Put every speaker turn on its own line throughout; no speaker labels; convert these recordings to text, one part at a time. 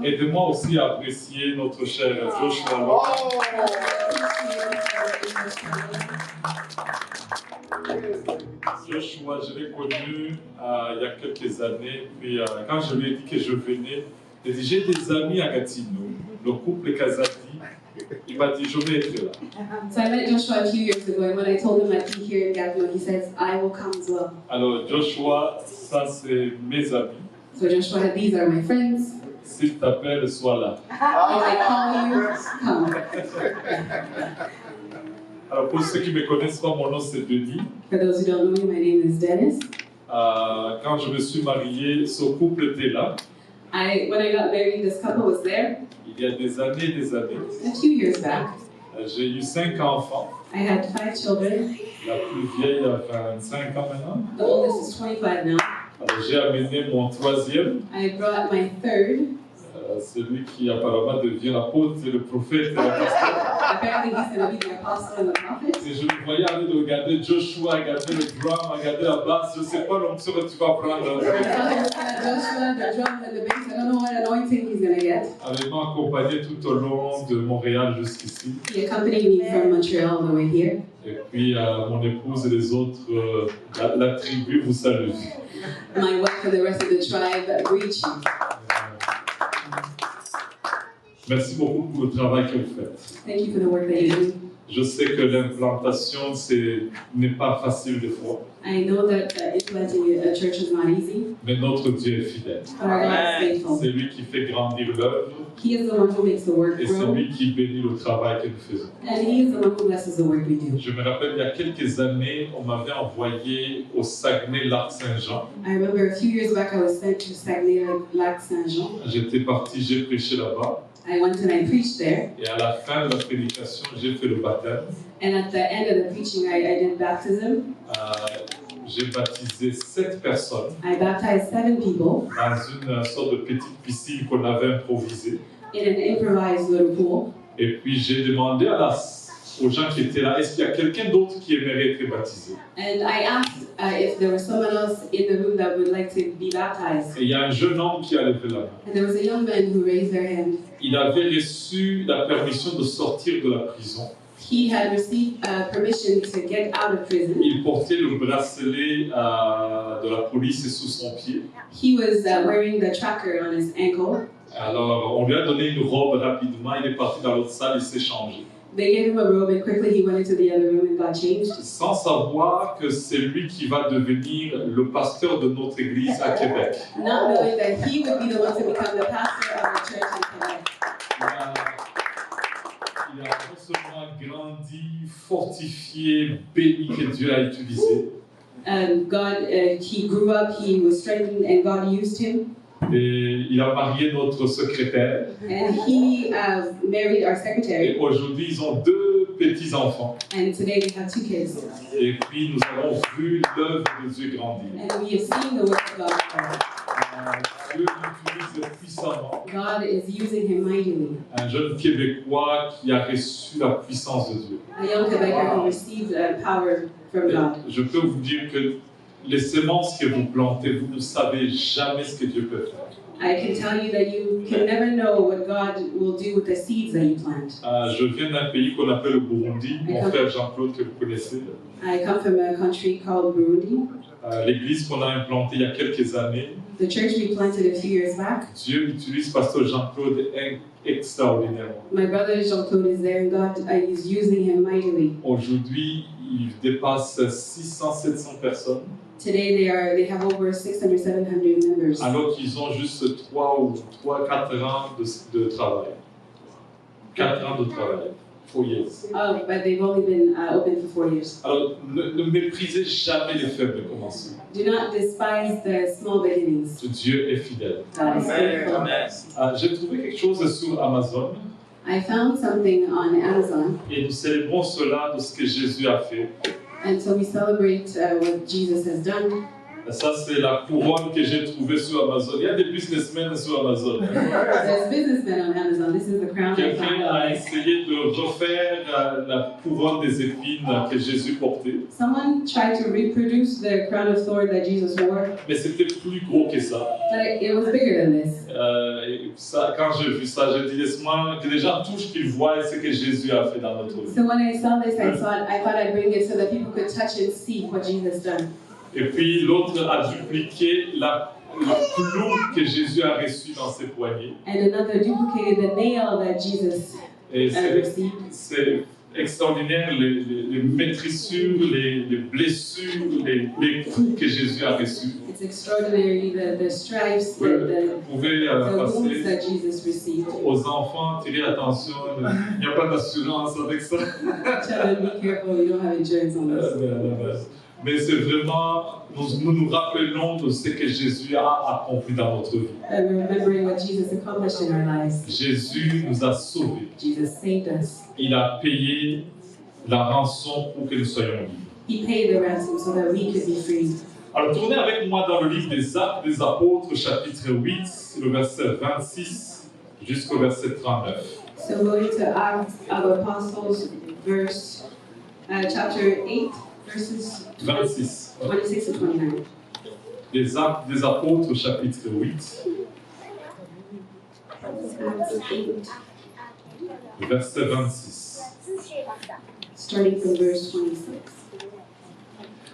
Aidez-moi aussi à apprécier notre cher Joshua. Joshua, je l'ai connu il y a quelques années, puis quand je lui ai dit que je venais, il a dit j'ai des amis à Gatineau, le couple Kazadi. Il m'a dit je vais être là.
So I met Joshua a few years ago, and when I told him I'd be here in Gatineau, he says I will come as well.
Alors Joshua, ça c'est mes amis.
So Joshua, these are my friends.
S'il t'appelle, sois là.
If I call you, come.
Alors pour ceux qui ne me connaissent pas, mon nom c'est Denis.
For those who don't know me, my name is Dennis.
Quand je me suis marié, ce couple était là.
When I got married, this couple was there.
Il y a des années,
A few years back.
J'ai eu 5 enfants.
I had 5 children.
La plus vieille a 25 ans maintenant.
The oldest is 25 now.
Alors j'ai amené mon troisième.
I brought my third.
Celui qui apparemment devient l'apôtre, le prophète et le pasteur.
Apparently he's going to be the apostle and the prophet.
Et je le voyais aller de regarder Joshua, regarder le drum, regarder la basse. Je ne sais pas l'onction que tu vas prendre.
I saw him looking at Joshua, the drums and the bass. I don't know what anointing he's going to get.
Il m'a accompagné tout au long de Montréal jusqu'ici.
He accompanied me from Montreal all the way here.
Et puis mon épouse et les autres, la tribu vous salue.
My wife and the rest of the tribe reach you.
Merci beaucoup pour le travail que vous faites.
Thank you for the work that you do.
Je sais que l'implantation n'est pas facile des fois.
I know that implanting a church is not easy.
Mais notre Dieu est fidèle.
But our God is faithful.
C'est lui qui fait grandir l'œuvre.
He is the one who makes the work
Et c'est
grow.
lui qui bénit le travail que nous faisons.
And he is the one who blesses the work we do.
Je me rappelle, il y a quelques années, on m'avait envoyé au Saguenay-Lac-Saint-Jean.
I remember a few years back I was sent to Saguenay-Lac-Saint-Jean.
J'étais parti, j'ai prêché là-bas.
I went and I preached there.
Et à la fin de la prédication, j'ai fait le baptême.
And at the end of the preaching, I did baptism.
J'ai baptisé 7 personnes
I baptized 7 people
dans une sorte de petite piscine qu'on avait improvisée.
in an improvised little pool.
Et puis j'ai demandé aux gens qui étaient là, est-ce qu'il y a quelqu'un d'autre qui aimerait être baptisé?
And I asked if there was someone else in the room that would like to be baptized.
Et il y a un jeune homme qui a levé la main.
And there was a young man who raised their hand.
Il avait reçu la permission de sortir de la prison.
He had received permission to get out of prison.
Il portait le bracelet de la police sous son pied.
He was wearing the tracker on his ankle.
Alors, on lui a donné une robe rapidement. Il est parti dans l'autre salle, il s'est changé.
They gave him a robe and quickly he went into the other room and got changed.
Sans savoir que c'est lui qui va devenir le pasteur de notre église à Québec.
Not knowing that he would be the one to become the pastor of our church in Quebec.
Il a non seulement grandi, fortifié, béni que Dieu a utilisé.
He grew up, he was strengthened, and God used him.
Et il a marié notre secrétaire.
And he married our
Et
secretary.
aujourd'hui, ils ont 2 petits-enfants.
And today they have 2 kids.
Et puis, nous avons vu l'œuvre de Dieu grandir.
And we have seen the work of God grow.
Dieu l'utilise puissamment.
God is using him mightily.
Un jeune Québécois qui a reçu la puissance de Dieu.
A young Quebecer who received power from God.
Je peux vous dire que les semences que vous plantez, vous ne savez jamais ce que Dieu peut faire.
I can tell you that you can never know what God will do with the seeds that you plant.
Je viens d'un pays qu'on appelle le Burundi, mon frère Jean-Claude que vous connaissez.
I come from a country called Burundi.
L'église qu'on a implantée il y a quelques années,
The church we planted a few years back.
Dieu utilise pasteur Jean-Claude extraordinairement.
My brother Jean-Claude is there and God is using him mightily.
Aujourd'hui, il dépasse 600-700 personnes.
Today they have over 600, 700 members.
Alors qu'ils ont juste 3 ou 4 ans de travail. 4 ans de travail. 4 years.
Oh, but they've only been open for 4 years.
Alors, ne méprisez jamais les faibles commencements.
Do not despise the small beginnings.
Dieu est fidèle.
God is faithful.
J'ai trouvé quelque chose sur Amazon.
I found something on Amazon.
Et nous célébrons cela de ce que Jésus a fait.
And so we celebrate what Jesus has done.
Ça, c'est la couronne que j'ai trouvée sur Amazon. Il y a des businessmen sur Amazon.
There's businessmen on Amazon. This is the crown I found
Quelqu'un a
out.
essayé de refaire la couronne des épines que Jésus portait.
Someone tried to reproduce the crown of thorns that Jesus wore,
Mais c'était plus gros que ça.
but it was bigger than this.
Et ça, quand j'ai vu ça, j'ai dit laisse-moi que les gens touchent, qu'ils voient ce que Jésus a fait dans notre vie.
So when I saw this, I thought I'd bring it so that people could touch and see what Jesus done.
Et puis l'autre a dupliqué le clou que Jésus a reçu dans ses poignets.
And another duplicated the nail that Jesus
Et
received.
c'est extraordinaire les maîtrissures, les blessures, les coups que Jésus a reçus.
It's extraordinary the stripes,
Vous
the
pouvez
wounds
passer
that Jesus received.
aux enfants, tirez attention, il n'y a pas d'assurance avec ça.
Children, be careful, you don't have insurance on this.
Mais c'est vraiment, nous rappelons de ce que Jésus a accompli dans notre vie.
And we're remembering what Jesus accomplished in our lives.
Jésus nous a sauvés.
Jesus saved us.
Il a payé la rançon pour que nous soyons libres.
He paid the ransom so that we could be free.
Alors tournez avec moi dans le livre des Actes des Apôtres, chapitre 8, le verset 26 jusqu'au verset 39.
So going to Acts of Apostles, chapter 8, verses
26.
26 to 29.
Les Actes des Apôtres, chapitre 8,
Acts 8,
verset 26.
starting from verse 26.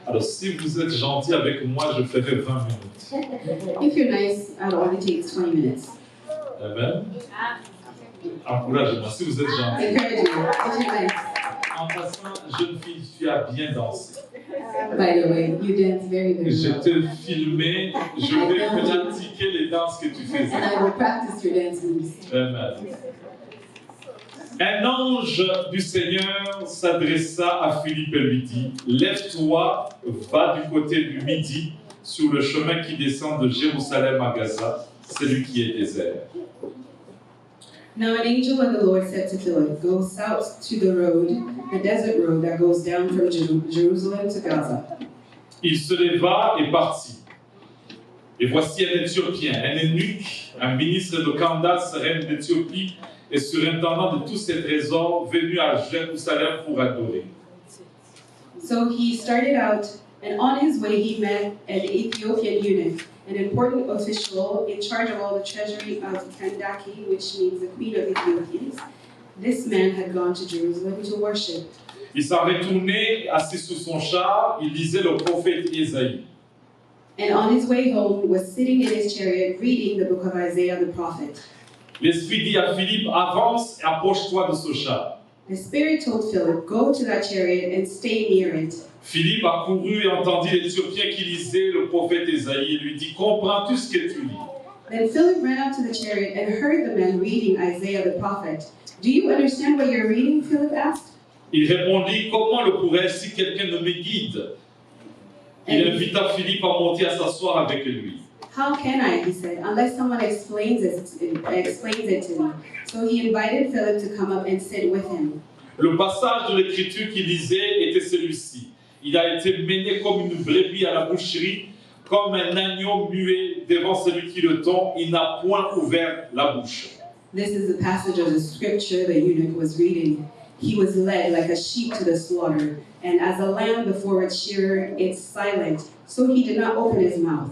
Alors si vous êtes gentil avec moi, je ferai 20 minutes.
If you're nice, it'll only take 20 minutes.
Amen. Encouragez-moi, si vous êtes gentil.
Encourage you, if you're nice.
En passant, jeune fille, tu as bien dansé.
By the way, you dance very, very
Je
well.
te filmais, je vais pratiquer les danses que tu faisais.
And I will practice your dance moves.
Amen. Un ange du Seigneur s'adressa à Philippe et lui dit, « Lève-toi, va du côté du midi, sur le chemin qui descend de Jérusalem à Gaza, celui qui est désert. »
Now an angel of the Lord said to Philip, Go south to the road, the desert road that goes down from Jerusalem to Gaza.
Il se leva et partit. Et voici un Éthiopien, un eunuque, un ministre de Candace, reine d'Éthiopie, et surintendant de tous ses trésors, venu à Jérusalem pour adorer.
So he started out, and on his way he met an Ethiopian eunuch, an important official in charge of all the treasury of Kandake, which means the queen of Ethiopians. This man had gone to Jerusalem to worship.
Il s'en retournait, assis sous son char, il lisait le prophète Ésaïe.
And on his way home was sitting in his chariot reading the book of Isaiah the prophet.
L'Esprit dit à Philippe, avance et approche-toi de ce char.
The Spirit told Philip, Go to that chariot and stay near it.
Philippe accourut et entendit l'Éthiopien qui lisait le prophète Ésaïe et lui dit, comprends-tu ce que tu lis?
Then Philip ran out to the chariot and heard the man reading Isaiah the prophet. Do you understand what you're reading? Philip asked.
Il répondit, comment le pourrais-je si quelqu'un ne me guide? Il invita Philippe à monter à s'asseoir avec lui.
How can I, he said, unless someone explains it to me. So he invited Philip to come up and sit with him.
Le passage de l'Écriture qu'il lisait était celui-ci. Il a été mené comme une brebis à la boucherie, comme un agneau muet devant celui qui le tond, il n'a point ouvert la bouche.
This is the passage of the scripture the eunuch was reading. He was led like a sheep to the slaughter, and as a lamb before its shearer, it's silent, so he did not open his mouth.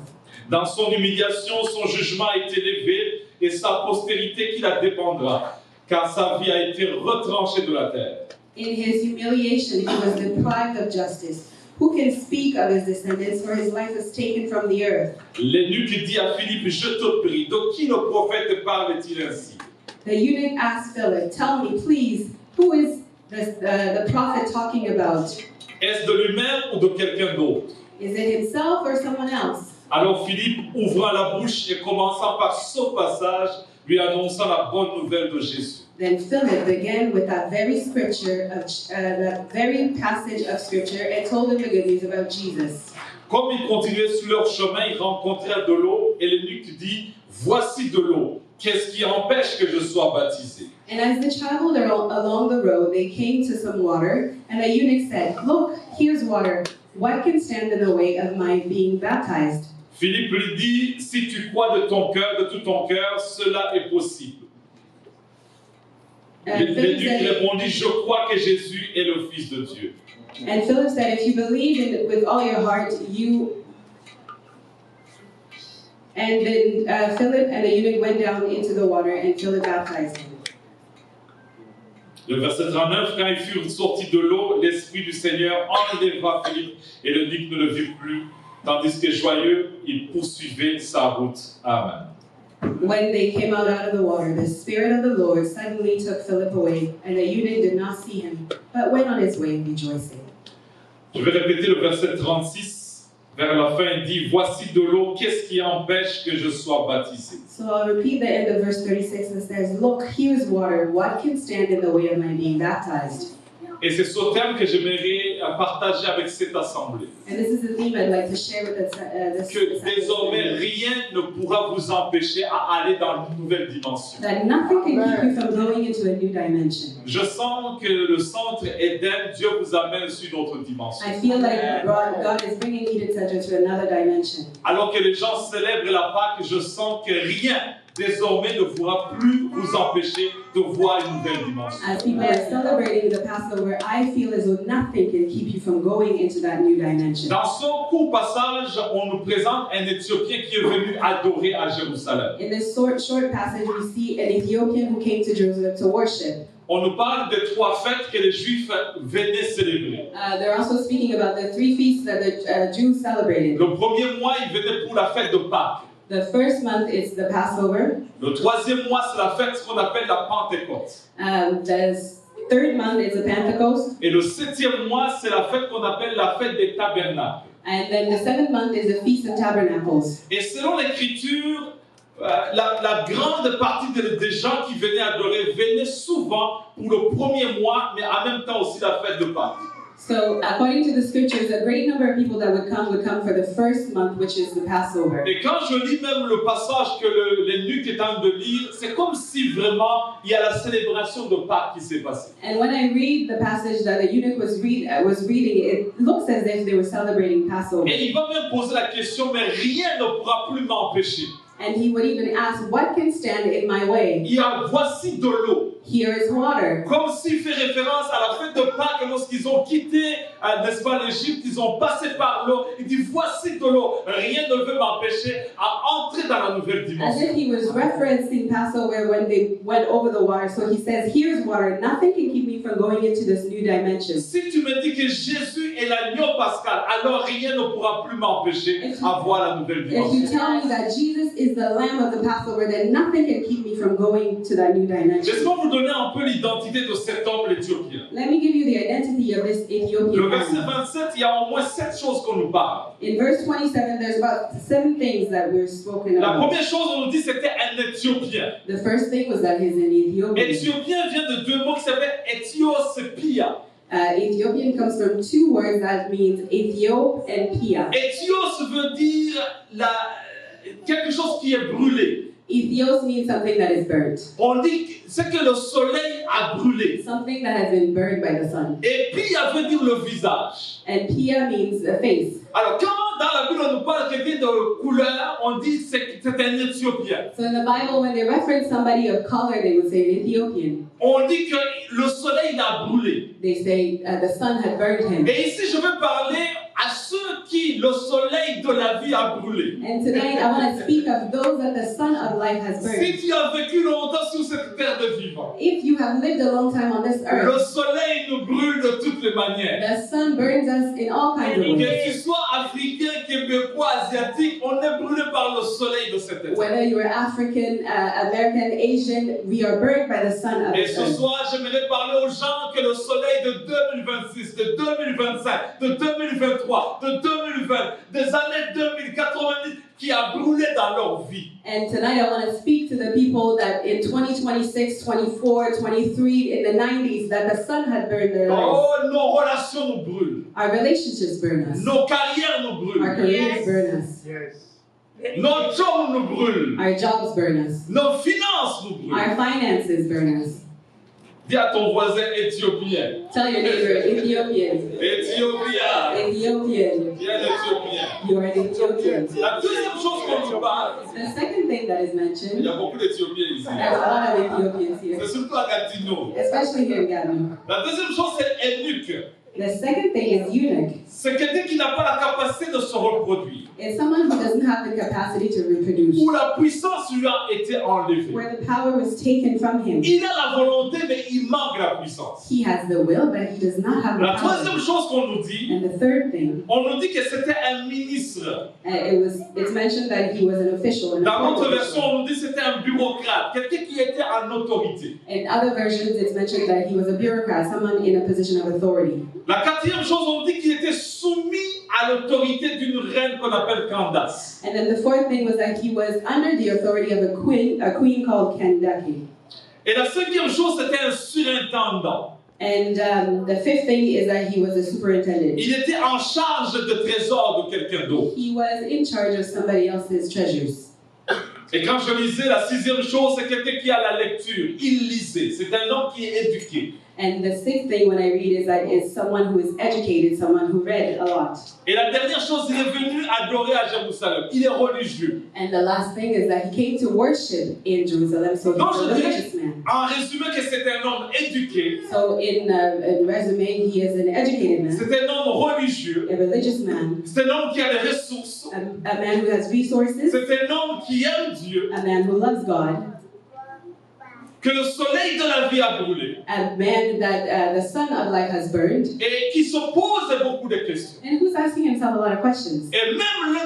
Dans son humiliation, son jugement a été levé, et sa postérité qui la dépendra, car sa vie a été retranchée de la terre.
In his humiliation, he was deprived of justice. Who can speak of his descendants, for his life is taken from the earth?
L'eunuque dit à Philippe, je te prie, de qui le prophète parle-t-il ainsi?
The eunuch asked Philip, Tell me, please, who is the prophet talking about?
Est-ce de lui-même ou de quelqu'un d'autre?
Is it himself or someone else?
Alors Philippe ouvra la bouche et commençant par ce passage, lui annonça la bonne nouvelle de Jésus.
Then Philip began with that very scripture, that very passage of scripture, and told him the good news about Jesus.
Comme ils continuaient sur leur chemin, ils rencontrèrent de l'eau et l'eunuque dit, voici de l'eau, qu'est-ce qui empêche que je sois baptisé?
And as they traveled along the road, they came to some water, and the eunuch said, Look, here's water. what can stand in the way of my being baptized?
Philippe lui dit, si tu crois de ton cœur, de tout ton cœur, cela est possible.
Philip
L'éduc
said,
répondit, je crois que Jésus est le Fils de Dieu.
and Philip said, if you believe in with all your heart, you. And then Philip and the eunuch went down into the water, and Philip baptized him.
Le verset 39, quand ils furent sortis de l'eau, l'Esprit du Seigneur enleva Philippe et l'eunuque ne le vit plus, tandis que joyeux, il poursuivait sa route. Amen.
When they came out of the water, the Spirit of the Lord suddenly took Philip away, and the eunuch did not see him, but went on his way rejoicing.
Je vais répéter le verset 36. Vers la fin, il dit, voici de l'eau, qu'est-ce qui empêche que je sois baptisé?
So I'll repeat the end of verse 36. It says, look, here's water. What can stand in the way of my being baptized?
Et c'est ce thème que j'aimerais partager avec cette assemblée.
And this is the theme I'd like to share with this
Que désormais, rien ne pourra vous empêcher à aller dans une nouvelle dimension.
that nothing can keep you from going into a new dimension.
Je sens que le centre Éden, Dieu vous amène sur une autre dimension.
I feel like God is bringing Eden Center to another dimension.
Alors que les gens célèbrent la Pâque, je sens que rien désormais ne pourra plus vous empêcher de voir une nouvelle dimension.
As people are celebrating the Passover, I feel as though nothing can keep you from going into that new dimension.
Dans son court passage, on nous présente un Éthiopien qui est venu adorer à Jérusalem.
In this short passage, we see an Ethiopian who came to Jerusalem to worship.
On nous parle des 3 fêtes que les Juifs venaient célébrer.
They're also speaking about the 3 feasts that the Jews celebrated.
Le premier mois, ils venaient pour la fête de Pâques.
The first month is the Passover.
Le 3e mois, c'est la fête qu'on appelle la Pentecôte.
The third month is the Pentecost.
Et le 7e mois, c'est la fête qu'on appelle la fête des tabernacles.
And then the 7th month is the Feast of Tabernacles.
Et selon l'Écriture, la grande partie des gens qui venaient adorer venaient souvent pour le premier mois, mais en même temps aussi la fête de Pâques.
So, according to the scriptures, a great number of people that would come for the first month, which is the Passover.
Et quand je lis même le passage que l'eunuque est en train de lire, c'est comme si vraiment il y a la célébration de Pâques qui s'est passée.
And when I read the passage that the eunuch was reading, it looks as if they were celebrating Passover.
Et il va même poser la question, mais rien ne pourra plus m'empêcher.
And he would even ask, what can stand in my way?
Il y a voici de l'eau.
Here is water.
Comme s'il fait référence à la fête de Pâques, lorsqu'ils ont quitté, n'est-ce pas, l'Égypte, ils ont passé par l'eau. Il dit, voici de l'eau. Rien ne veut m'empêcher à entrer dans la nouvelle
As
dimension.
if he was referencing Passover when they went over the water. So he says, here's water. Nothing can keep me from going into this new dimension.
Si tu me dis que Jésus est l'agneau pascal, alors rien ne pourra plus m'empêcher à voir la nouvelle
If you
dimension.
tell me that Jesus is the Lamb of the Passover, then nothing can keep me from going to that new dimension.
Laisse-moi vous donner un peu l'identité de cet homme éthiopien.
Let me give you the identity of this
Le
Ethiopian
verset
man.
27, il y a au moins 7 choses qu'on nous parle.
In verse 27, there's about 7 things that we're spoken
La
about.
première chose, on nous dit, c'était un Éthiopien.
The first thing was that he's an Ethiopian.
Éthiopien vient de 2 mots qui s'appellent Éthios-Pia.
Ethiopian comes from 2 words that means Ethiop and Pia.
Éthios veut dire quelque chose qui est brûlé.
Ethios means something that is burnt.
On dit que c'est que le soleil a brûlé.
Something that has been burned by the sun.
Et Pia veut dire le visage.
And Pia means the face.
Alors, quand dans la Bible on nous parle de quelqu'un de couleur, on dit que c'est un Éthiopien.
So in the Bible, when they reference somebody of color, they would say Ethiopian.
On dit que le soleil l'a brûlé.
They say the sun had burned him.
Et ici, je vais parler à ceux qui le soleil de la vie a brûlé.
And tonight, I want to speak of those that the sun of life has
Si
burned.
tu as vécu longtemps sur cette terre de vivants,
If you have lived a long time on this
le
earth,
soleil nous brûle de toutes les manières.
the sun burns us in all kinds of
Que
ways.
tu sois africain, québécois, asiatique, on est brûlé par le soleil de cette terre.
Whether you are African, American, Asian, we are burned by the sun of
Et
this
ce
earth.
soir, j'aimerais parler aux gens que le soleil de 2026, de 2025, de 2023, de 2020, des années 2090 qui a brûlé dans leur vie.
And tonight I want to speak to the people that in 2026, 24, 23, in the 90s, that the sun had burned their lives.
Oh, nos relations nous brûlent.
Our relationships burn us.
Nos carrières nous
Our
brûlent.
careers burn us.
Nos jobs nous brûlent.
Our jobs burn us.
Nos finances nous brûlent.
Our finances burn us.
Dis à ton voisin éthiopien.
Tell your neighbor, Ethiopian.
Éthiopien.
Ethiopian.
Dis un éthiopien.
You are an Ethiopian.
La deuxième chose qu'on nous parle,
The second thing that is
il
mentioned,
y a beaucoup d'Éthiopiens ici.
there's a lot of Ethiopians here,
C'est surtout à Gatineau.
especially here in Ghana.
La deuxième chose, c'est eunuque.
The second thing is eunuch.
C'est quelqu'un qui n'a pas la capacité de se reproduire.
It's someone who doesn't have the capacity to reproduce,
Où la puissance lui a été enlevée.
where the power was taken from him.
Il a la volonté, mais il manque la puissance.
He has the will, but he does not have the
La troisième
power.
chose qu'on nous dit,
And the third thing,
on nous dit que c'était un ministre.
it's mentioned that he was an official. An
Dans notre
authority.
version, on nous dit que c'était un bureaucrate, quelqu'un qui était en autorité.
In other versions, it's mentioned that he was a bureaucrat, someone in a position of authority.
La quatrième chose, on dit qu'il était soumis à l'autorité d'une reine qu'on appelle Candace.
And then the fourth thing was that he was under the authority of a queen called Kandake.
Et la cinquième chose, c'était un surintendant.
And the fifth thing is that he was a superintendent.
Il était en charge de trésors de quelqu'un d'autre.
He was in charge of somebody else's treasures.
Et quand je lisais, la sixième chose, c'est quelqu'un qui a la lecture. Il lisait. C'est un homme qui est éduqué.
And the sixth thing when I read is that it's someone who is educated, someone who read a lot.
Et la dernière chose, il est venu adorer à Jérusalem. Il est religieux.
And the last thing is that he came to worship in Jerusalem, so
Donc
he's a
je dirais,
religious man.
en résumé, que c'est un homme éduqué.
So in resume, he is an educated man,
C'est un homme religieux.
a religious man,
C'est un homme qui a des ressources.
a man who has resources,
C'est un homme qui aime Dieu.
a man who loves God,
Que le soleil de la vie a brûlé.
a man that the sun of life has burned,
Et qui se pose beaucoup de questions.
and who's asking himself a lot of questions.
Et même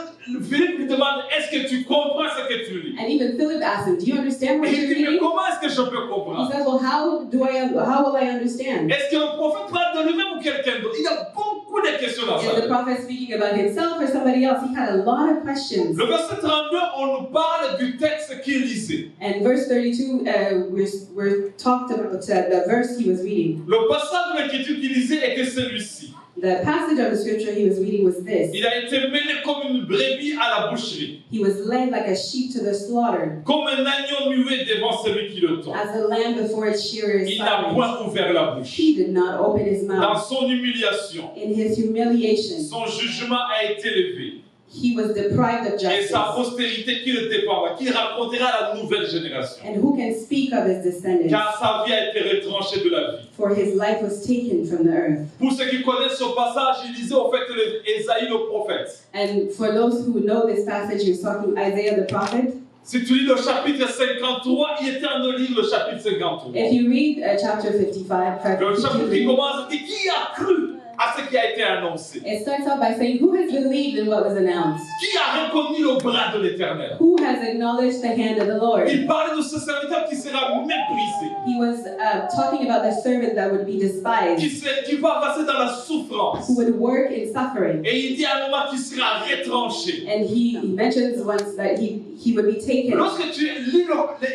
Philippe lui demande, est-ce que tu comprends ce que tu lis?
And even Philip asked him, "Do you understand what
Et il
you're
dit, mais
reading?"
comment est-ce que je peux
He
comprendre?
says, "Well, how will I understand?"
Est-ce que le prophète parle de lui-même ou quelqu'un d'autre? Il y a beaucoup de questions dans
Is
sa
the
tête.
prophet speaking about himself or somebody else? He had a lot of questions.
Le verset 32, on nous parle du texte qu'il lisait.
And verse 32, we're talked about the verse he was reading.
Le passage de l'Écriture qu'il lisait était celui-ci.
The passage of the scripture he was reading was this.
Il a été mené comme une brebis à la boucherie,
He was led like a sheep to the slaughter,
comme un agneau muet devant celui qui le tond.
as a lamb before its shearer is
Il n'a
silent.
point ouvert la bouche.
He did not open his
Dans
mouth.
son humiliation,
In his humiliation,
son jugement a été levé.
he was deprived of
Et
justice.
sa postérité qui le dépendra, qui racontera à la nouvelle génération.
And who can speak of his descendants?
Car sa vie a été retranchée de la vie.
For his life was taken from the earth.
Pour ceux qui connaissent ce passage, il lisait au fait Ésaïe le prophète.
And for those who know this passage, he was talking Isaiah the prophet.
Si tu lis le chapitre 53, il est temps de lire le chapitre 53.
If you read chapter 55,
Le chapitre qui
52,
commence dit qui a cru à ce qui a été annoncé?
it starts out by saying, who has believed in what was announced?
Qui a reconnu le bras de l'Éternel?
Who has acknowledged the hand of the Lord?
Il parle de ce serviteur qui sera méprisé,
He was talking about the servant that would be despised,
qui va passer dans la souffrance.
who would work in suffering.
Et il dit à un moment qu'il sera retranché.
And he mentions once that he would be taken.
Lorsque tu lis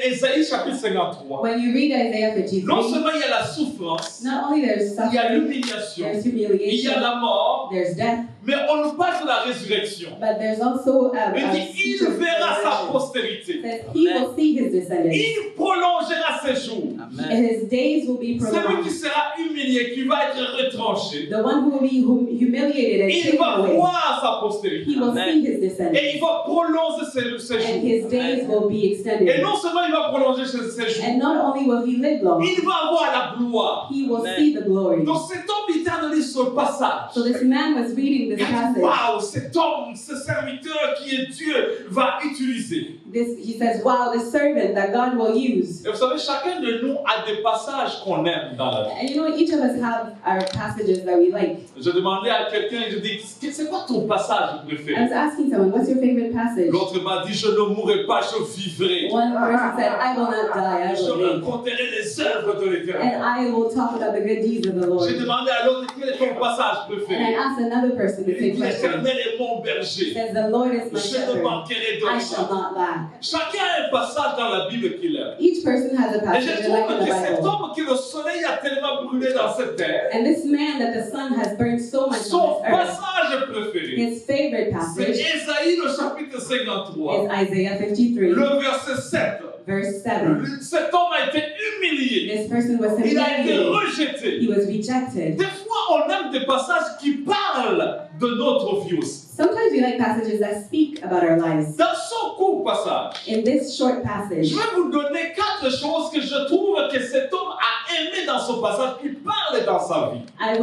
Ésaïe chapitre 53,
When you read Isaiah
non
53,
seulement il y a la souffrance,
not only there's
il y a
suffering,
l'humiliation,
there's
il y a
humiliation,
la mort,
there's death,
mais on nous parle de la résurrection.
but there's also
Il dit,
speech
il
of
verra sa
resurrection.
postérité.
That he will see his descendants.
Il prolongera ses jours.
And his days will be
Celui qui
prolonged.
sera humilié, qui va être retranché,
The one who will be humiliated and
il
taken
va
away,
voir sa postérité.
he will see his
Et
descendants.
il va prolonger ses
And
jours.
his days will be
Et
extended.
non seulement il va prolonger ses jours,
And not only will he live long,
il va avoir la gloire.
he will see the glory.
Donc cet homme il était en lire ce passage.
So this man was reading
Il
this
a dit,
passage.
waouh, cet homme, ce serviteur qui est Dieu va utiliser.
He says, wow, this servant that God will use.
Et vous savez, chacun de nous a des passages qu'on aime dans la vie.
And you know, each of us have our passages that we like.
Je demandais à quelqu'un, je dis, c'est quoi ton passage
I
préféré?
was asking someone, what's your favorite passage?
L'autre m'a dit, je ne mourrai pas, je vivrai.
One person said, I will not die, I
Je
will live.
raconterai les œuvres de
And
l'Éternel.
I will talk about the good deeds of the Lord.
J'ai demandé à l'autre, quel est ton passage
And I
préféré?
asked another person the
Il
same
dit,
question.
l'Éternel est mon
He
berger.
says, the Lord is my
Je ne
shepherd.
manquerai de
I shall
rien.
not lack.
Chacun a un passage dans la Bible qu'il aime.
Each person has a
Et
passage
je
they like
trouve
in the
que cet
Bible.
homme que le soleil a tellement brûlé dans cette terre,
And this man that the sun has burned so much
son
on this earth,
passage préféré,
his favorite
c'est
passage
Ésaïe le chapitre 53,
is Isaiah 53,
le verset 7.
verse 7.
Cet homme a été humilié humilié.
This person was
Il a été
humiliated.
rejeté.
He was rejected.
Des fois, on aime des passages qui parlent de notre vie aussi.
Sometimes we like passages that speak about our lives.
Dans ce court passage,
In this short passage,
je vais vous donner 4 choses que je trouve que cet homme a aimé dans ce passage qui parle dans sa vie.
I'm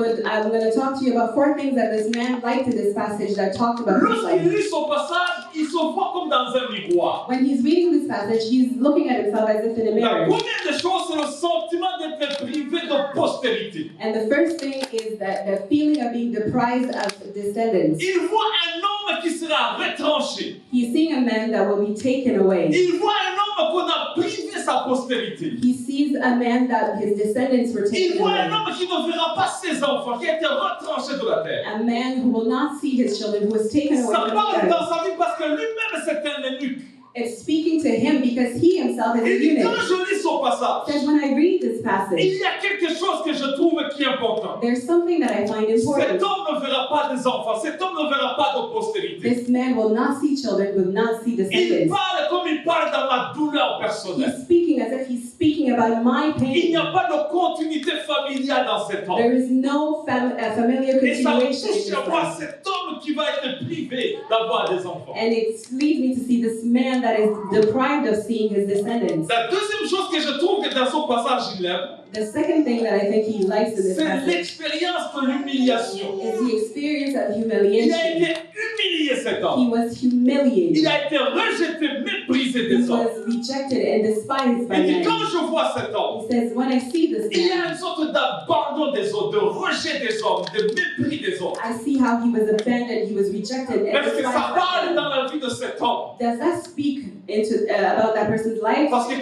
going to talk to you about 4 things that this man liked in this passage that talked about his
Lorsqu'il
life.
lit ce passage, il se voit comme dans un miroir.
When he's reading this passage, he's looking at himself as if in a
La
mirror.
première des choses, c'est le sentiment d'être privé de postérité.
And the first thing is that the feeling of being deprived of descendants.
Il voit un homme qui sera retranché.
He's seeing a man that will be taken away.
Il voit un homme qu'on a privé sa postérité.
He sees a man that his descendants were
Il
taken
voit un
away.
homme qui ne verra pas ses enfants, qui a été retranché de la terre.
A man who will not see his children, who was taken away
Ça
from
parle
the earth.
dans sa vie parce que lui-même c'est un eunuque.
It's speaking to him because he himself is a
Il dit quand
eunuch.
je lis ce passage,
Says when I read this passage,
il y a quelque chose que je trouve qui est important.
there's something that I find
Cet
important.
homme ne verra pas des enfants, cet homme ne verra pas de postérité.
This man will not see children, will not see
Il
descendants.
parle comme il parle dans ma douleur personnelle.
He's speaking as if he's speaking about my
Il n'y
pain.
a pas de continuité familiale dans cet homme.
There is no familiar
Et ça me
continuation in
touche
this
à moi,
life.
cet homme qui va être privé d'avoir des enfants.
And it leads me to see this man that is deprived of seeing his descendants.
La deuxième chose que je trouve que dans son passage il aime,
The second thing that I think he likes in this
c'est
passage
l'expérience de l'humiliation.
is the experience of
Il a
humiliation.
été humilié cet
He
homme.
was humiliated.
Il a été rejeté, méprisé
He
des hommes.
was rejected and despised by
Il dit
men.
quand je vois cet homme,
He says, when I see this
il y a
man,
une sorte d'abandon des autres, de rejet des hommes, de mépris des autres.
I see how he was abandoned, he was rejected and
Est-ce que ça
despised by
parle
men.
dans la vie de cet homme?
Does that speak into about that person's life?
Parce que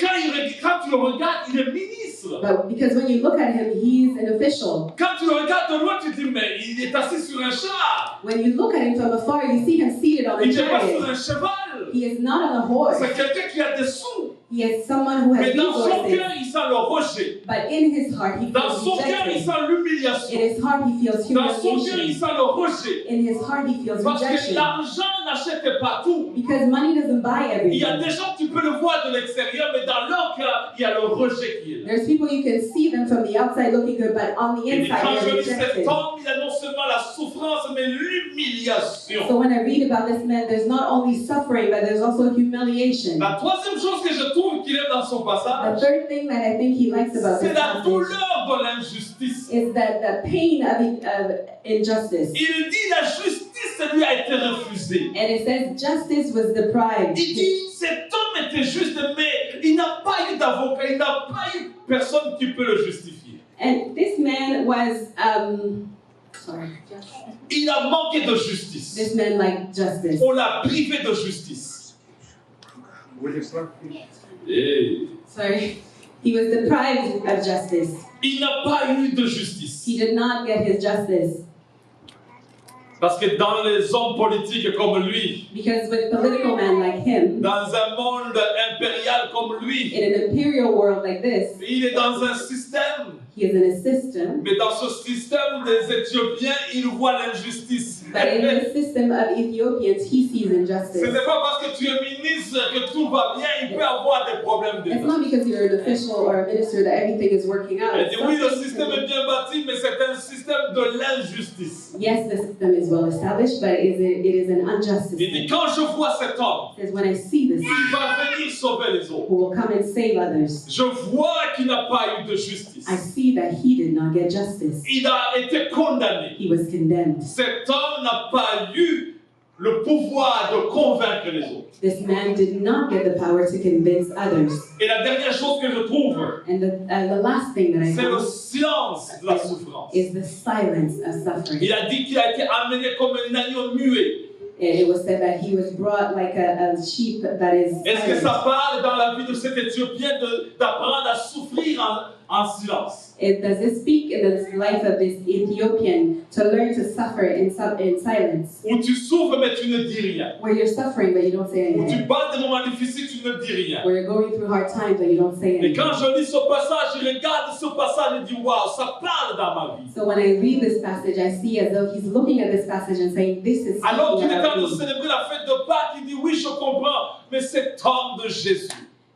quand tu le regardes, il est ministre.
But because when you look at him, he's an official.
Quand tu le regardes de loin, tu te dis, mais il est assis sur un char.
When you look at him from afar, you see him seated on a
Il n'est pas sur
chariot.
un cheval.
He is not on a horse.
C'est quelqu'un qui a des sous.
He is someone who has
Mais dans son
resources.
cœur, il sent le rejet.
But in his heart, he
Dans
feels
son cœur, il
rejected.
sent
In
l'humiliation.
his heart, he feels
Dans son cœur, il
humiliation.
sent le rejet.
In his heart, he feels
Parce que
rejection.
l'argent n'achète pas tout.
Because money doesn't buy
Il y a
everything.
des gens, tu peux le voir de l'extérieur, mais dans leur cœur, il y a le rejet qui est là.
There's people you can see them from the outside looking good, but on the
Et
inside,
quand je
they're
lis cet
rejected.
homme, il a non seulement la souffrance, mais l'humiliation.
So when I read about this man, there's not only suffering, but there's also humiliation.
La troisième chose que je trouve qu'il aime dans son
The
passage,
third thing that I think he likes about
c'est
this
la
passage
douleur de l'injustice.
is that the pain of injustice.
Il dit la justice lui a été refusée.
And it says justice was deprived.
Il dit cet homme était juste, mais il n'a pas eu d'avocat, il n'a pas eu personne qui peut le justifier.
And this man was, sorry,
Il a manqué de justice.
this man liked justice.
On l'a privé de justice. Et
Sorry. He was deprived of justice.
il n'a pas eu de justice.
He did not get his justice.
Parce que dans les hommes politiques comme lui,
Because with political men like him,
dans un monde impérial comme lui,
in an imperial world like this,
il est dans un système.
he is in a system.
Mais dans ce système des Éthiopiens, il voit l'injustice.
But in the system of Ethiopians, he sees
Ce
injustice.
n'est pas parce que tu es ministre que tout va bien, il peut avoir des problèmes
It's
dedans.
not because you're an official or a minister that everything is working out.
Elle dit oui, le
Something-
système est bien bâti, mais c'est un système de l'injustice.
Yes, the system is well established, but it is an unjust
Il dit
system.
quand je vois cet homme,
It says, when I see this,
il va venir sauver les autres.
who will come and save others,
Je vois qu'il n'a pas eu de justice.
I see that he did not get justice.
Il a été condamné.
He was condemned.
Cet homme n'a pas eu le pouvoir de convaincre les autres.
This man did not get the power to convince others.
Et la dernière chose que je trouve,
And the last thing that I
c'est le
found
silence de la souffrance.
is the silence of suffering.
Il a dit qu'il a été amené comme un agneau muet.
It was said that he was brought like a sheep that is
Est-ce que
silent.
ça parle dans la vie de cet Éthiopien d'apprendre à souffrir en silence?
Does it speak in the life of this Ethiopian to learn to suffer in silence?
Où tu souffres mais tu ne dis rien.
Where you're suffering but you don't say
Où tu
anything.
passes des moments difficiles, tu ne dis rien.
Where you're going through hard times but you don't say
Et quand
anything.
je lis ce passage, je regarde ce passage et dis waouh, ça parle dans ma vie.
So when I read this passage, I see as though he's looking at this passage and saying, this is
Alors qu'il
speaking
est en train
about
de
me.
célébrer la fête de Pâques, il dit oui, je comprends, mais cet homme de Jésus,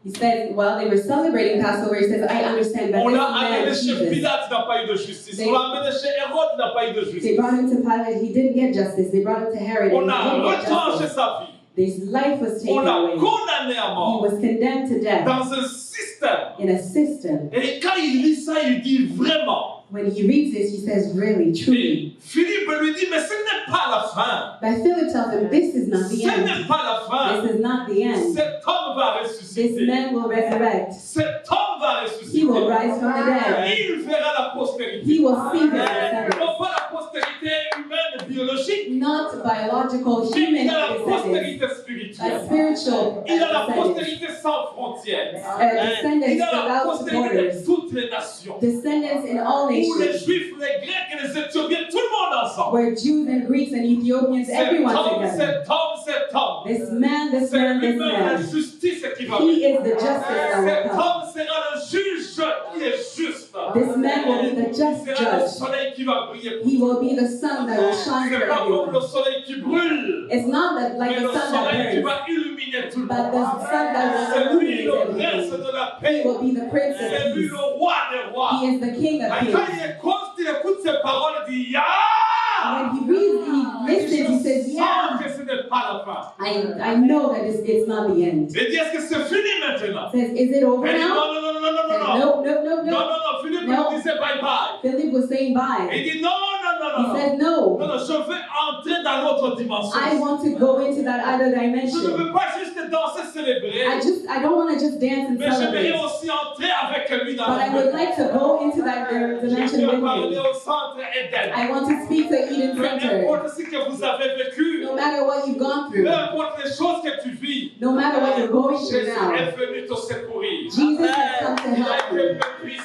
He said, while they were celebrating Passover, he says, I understand that
On
this
l'a
man,
amené chez
Jesus,
Pilate, il n'a pas eu de justice. On l'a amené chez Hérode, il n'a pas eu de
they
justice.
brought him to Pilate, he didn't get justice. They brought him to Herod,
On
and
a
he didn't get
retranché
justice.
sa vie.
His life was
On
taken
l'a
away.
condamné à
He
mort
was condemned to death
dans un système.
in a system.
Et quand il lit ça, il dit vraiment.
When he reads this, he says, really, truly.
Et Philippe lui dit, mais ce n'est pas la fin.
But Philip tells him, this is not the
Ce
end.
n'est pas la fin.
This is not the end.
Cet homme va
This
ressusciter.
man will resurrect.
Cet homme va ressusciter.
He will rise from the dead.
Il verra la postérité.
He will see his descendants.
Non pas la postérité humaine biologique,
Not biological,
mais
human
il a la
descendants.
postérité
A
spirituelle.
spiritual
Il a la
descendants.
postérité sans frontières.
Descendants
Il a la
without
postérité
borders.
de toutes les nations.
Descendants in all
Où les
nations.
Juifs, les Grecs et les Éthiopiens, tout le monde ensemble.
Where Jews and Greeks and Ethiopians, everyone together.
Cet homme.
This man, this
C'est
man, this
lui-même la
man.
justice qui va
He
venir.
is the justice that will
Cet
come.
homme sera le juge qui est juste.
This man will be the just
Il sera le
judge.
soleil qui va briller pour
He
toi.
will be the sun that will shine
C'est
for
pas comme
everyone.
le soleil qui brûle,
It's not that like
mais
the
le
sun that
soleil qui
burns,
va illuminer tout le
but
monde.
the sun that
C'est
will
lui le
illuminate
prince
everything.
de la
He
paix.
will be the Prince
C'est
of
lui
Peace.
le roi des rois.
He is the King of
Et quand
Kings.
il écoute ces paroles, il dit
When he reads, he listens, he says,
Je
yeah,
sens que ce n'est pas la fin.
I know that it's not the end.
Il dit, est-ce que c'est fini maintenant?
Says, is it over
Elle dit,
now?
non,
Says,
non.
no.
Non, Philippe
No.
lui disait bye bye.
Philip was saying bye.
Il dit, non.
He said, no.
Non, je veux entrer dans l'autre dimension.
I want to go into that other
Je ne
dimension.
veux pas juste danser, célébrer,
I don't want to just dance and
mais j'aimerais
celebrate.
aussi entrer avec lui dans
But I would like to go into that dimension
Je veux
with
parler
him.
au centre Éden.
I want to speak to Eden
Peu
Center.
importe ce que vous avez vécu,
No matter what you've gone
peu
through,
importe les choses que tu vis,
no matter what you're going through
Jésus
now,
est venu te secourir.
Jesus has come to
Il a
help
été
you.
méprisé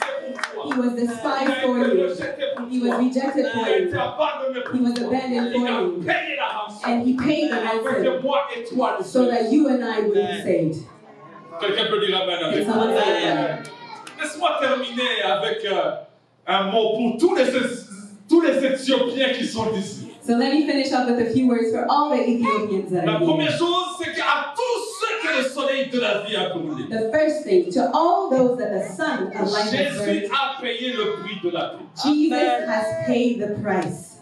pour
He
toi.
was
Il
despised
a
for
été
you.
rejeté pour
He was
toi.
rejected
Il
for
a été
you.
abandonné pour
He was
toi.
abandoned
Il
for
a
you.
payé la rançon.
And he paid the
Afin
ransom
que moi et toi nous
so
soyons.
that you and I would be saved.
Quelqu'un peut dire amen
Can
avec
someone
moi.
say amen?
Laisse-moi terminer avec un mot pour tous les Éthiopiens qui sont ici.
So let me finish up with a few words for all the Ethiopians that
La
are
première
here.
chose, c'est qu'à tous ceux que le soleil de la vie a brûlé,
The first thing, to all those that the sun of life has
Jésus
burned,
a payé le prix de la vie.
Jesus has paid the price.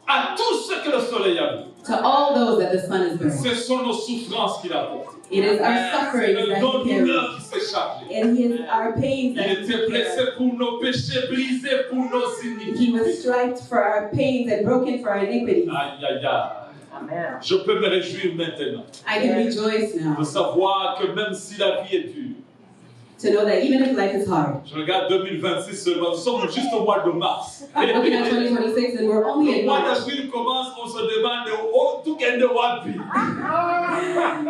À tous ceux que le soleil a brûlé,
To all those that the sun has burned.
ce sont nos souffrances qu'il a portées.
It is our
C'est
sufferings
le
that
don
he carries.
douleur qui s'est chargé.
And he is our pains
Il
that he
était blessé
carries.
pour nos péchés, brisé pour nos
He was
iniquités.
striped for our pains and broken for our iniquities.
Aïe, aïe, aïe. Je peux me réjouir maintenant
I can rejoice now
de savoir que même si la vie est dure,
to know that even if life is hard,
je regarde 2026 seulement, nous sommes juste au mois de mars.
I'm looking at 2026 and we're only
Le
in
mois
March.
d'avril commence, on se demande où tout est de Wapi.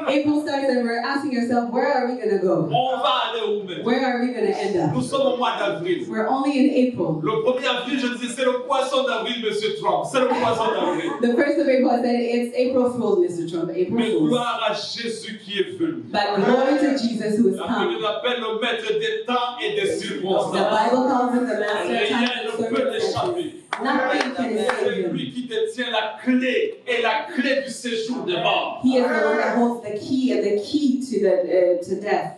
April starts and we're asking ourselves, where are we going to go?
On va aller où maintenant?
Where are we going to end
Nous
up?
sommes au mois d'avril.
We're only in April.
Le 1er avril, je disais, c'est le poisson d'avril, monsieur Trump. C'est le poisson d'avril.
The 1st of April, I said it's April Fool's, Mr. Trump. April
Mais
Fool's.
gloire à Jésus qui est venu.
But glory to Jesus who has
La
come.
Bible l'appelle le maître des temps et des
The
circonstances.
Bible calls him the master of
Rien
time
ne
and
peut
circumstances.
l'échapper.
Nothing can escape
C'est
him.
lui qui détient la clé et la clé du séjour des morts.
He is the one that holds the key and the key to death.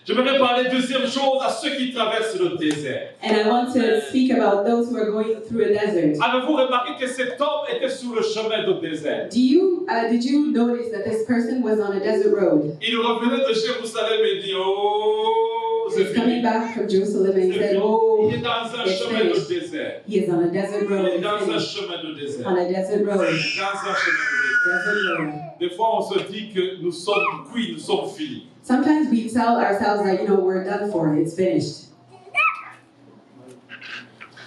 Je voudrais parler deuxième chose à ceux qui traversent le désert.
And I want to speak about those who are going through a desert.
Avez-vous remarqué que cet homme était sur le chemin du désert?
Did you notice that this person was on a desert road?
Il revenait de Jérusalem et dit, oh, c'est
He's coming
fini.
back from Jerusalem and he
C'est
said,
fini.
oh,
Il est dans un
it's
chemin de
finished.
désert.
He is on a desert
Il
road.
est
It's
dans un
finished.
chemin de désert.
On a desert road.
Dans un chemin de désert.
Desert road.
Des fois, on se dit que nous sommes cuits, nous sommes finis.
Sometimes we tell ourselves that, we're done for, it's finished.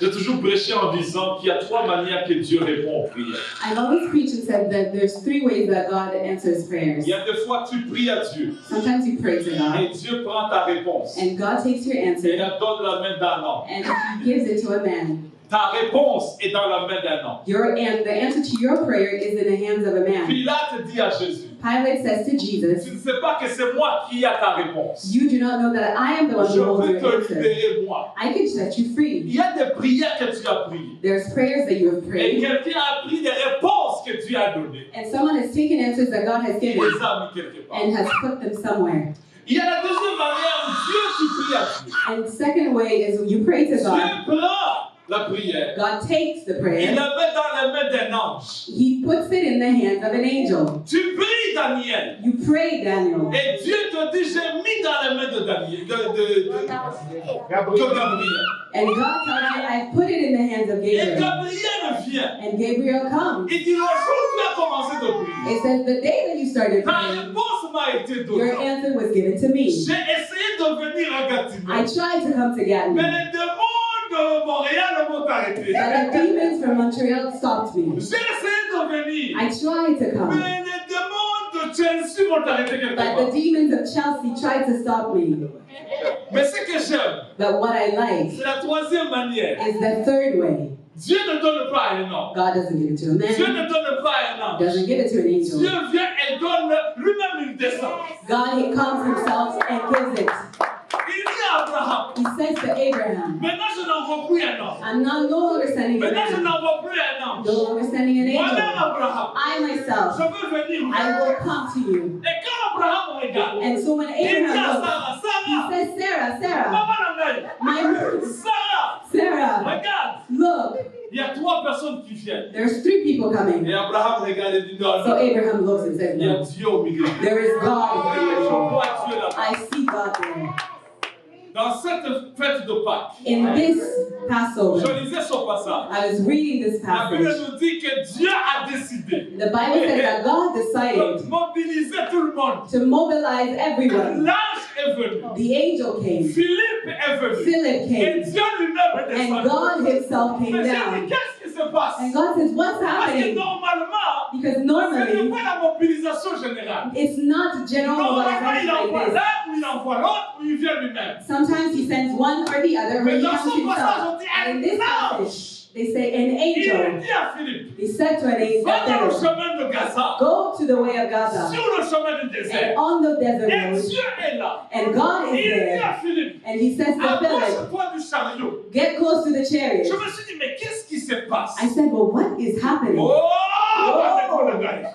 J'ai toujours prêché en disant qu'il y a trois manières que Dieu répond aux prières.
I've always preached and said that there's 3 ways that God answers prayers.
Il y a des fois, tu pries à Dieu
Sometimes you pray to God,
et Dieu prend ta réponse
and God takes your
et
answer,
la donne la main d'un homme.
and He gives it to a man.
Ta réponse est dans la main d'un homme.
The answer to your prayer is in the hands of a man.
Pilate dit à Jésus,
Pilate says to
tu
Jesus,
ne sais pas que c'est moi qui ai ta réponse.
you do not know that I am the one
Je
who holds
veux
your
te
answer.
libérer moi.
I can set you
Il
free.
y a des prières que tu as priées.
There's prayers that you have
Et
prayed,
quelqu'un a pris des réponses que Dieu a données
And someone has taken answers that God has
et
given
les a mis quelque part.
and has put them somewhere.
Il y a la deuxième manière où Dieu tu pries à Dieu.
And the second way is you pray to
Dieu
God.
prend la prière.
God takes the
Il
prayer.
la met dans les mains d'un ange.
He puts it in the hands of an angel.
Tu pries Daniel.
You pray, Daniel.
Et Dieu te dit, j'ai mis dans les mains de Daniel, de Gabriel.
And God tells you, I put it in the hands of
Et
Gabriel.
Gabriel vient.
And Gabriel comes.
Il dit, le jour où tu as commencé de prier,
It says, the day that you started
ta
praying,
réponse m'a été
your
donnée.
answer was given to me.
J'ai essayé de venir à
I
Gatineau.
tried to come to
Mais
Gatineau,
les démons de Montréal m'ont arrêté.
but the demons from Montreal stopped me.
J'ai essayé de venir.
I tried to come,
Mais les démons de Chelsea m'ont arrêté quelque
but
part.
the demons of Chelsea tried to stop me.
Mais ce que j'aime,
But what I like
c'est la troisième manière.
is the third way.
Dieu ne donne pas un homme.
God doesn't give it to a
Dieu
man,
ne donne pas un homme.
doesn't give it to an
Dieu
angel.
vient et donne lui-même une descente.
God, he comes himself and gives it.
Il dit à Abraham,
He says to Abraham,
maintenant je n'envoie plus un homme.
I'm not no longer sending a
Maintenant je
man,
n'envoie plus un homme.
no longer sending an
Moi-même
angel.
Abraham,
I
je
myself,
veux venir.
I will come to you.
Et quand Abraham regarde,
And so when
il dit à
Abraham looks,
Sarah,
he
Sarah,
says, Sarah,
maman Nangaï,
my
Sarah,
Sarah,
regarde,
look,
il y a 3 personnes qui viennent.
there's 3 people coming.
Et Abraham regarde et dit non,
So
non,
Abraham looks and says,
il y a
no,
Dieu au milieu.
there is God
Je
in the room.
vois Dieu là-bas.
I see God there.
Dans cette fête de Pâques,
In this
je
Passover,
lisais ce passage.
I was reading this
La Bible
passage.
nous dit que Dieu a décidé
The Bible says that God
de
decided
mobiliser tout le monde.
to mobilize everyone.
L'ange est venu.
The angel came,
Philippe est venu.
Philip
Et
came,
Dieu lui-même est
and
descendu.
God himself
Mais
came
j'ai dit,
down.
qu'est-ce qui se passe?
And God says, what's
Parce que
happening?
normalement,
Because
ce n'est
normally,
pas la mobilisation générale.
it's not general
Normalement, il
mobilization
envoie
like this.
l'un, ou il envoie l'autre, ou il vient lui-même.
Sometimes he sends one or the other, or
Mais
he
dans
comes
ce passage, on
himself.
dit
And in
un
this passage,
ange.
they say an
Il
angel.
dit à Philippe,
He said to an angel,
va dans le
Philip,
chemin de Gaza,
go to the way of Gaza,
sur le chemin du
and
désert.
on the desert
Et
road,
Dieu est là.
and God is
Il dit
there.
à Philippe,
And he says to Philip,
approche-toi du chariot.
get close to the chariot.
Je me suis dit, mais qu'est-ce qui se passe?
I said, well, what is happening?
Oh,
Oh.
le gars.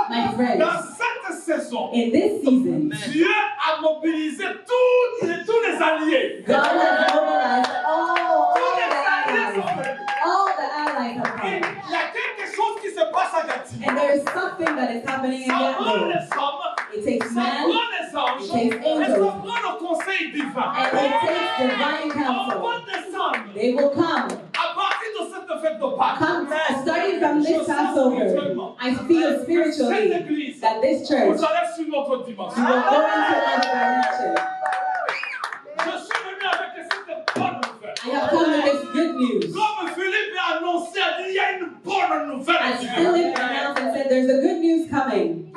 My friends,
Dans cette saison,
in this season,
Dieu a mobilisé tous les alliés.
God has mobilized all
Tous
the
les alliés
allies.
sont venus.
All the allies have
Et
come.
il y a quelque chose qui se passe à Gatineau.
And there is something that is happening in
Ça prend
Gatineau.
les hommes,
It takes
ça
man
prend les anges,
it takes
et
angels.
ça prend le conseil divin.
and it takes divine
On
counsel.
va descendre
They will come.
à partir de cette fête de Pâques.
Come starting from
Je
this
sens
Passover.
spirituellement
I feel
cette
spiritually
église
that this church
vous allez sur notre
will
dimension.
go into another direction.
Je suis venu avec cette bonne nouvelle.
I have come with this good news.
Comme Philippe a annoncé, a dit, il y a une bonne nouvelle.
As Philip announced and said, there's a good news coming.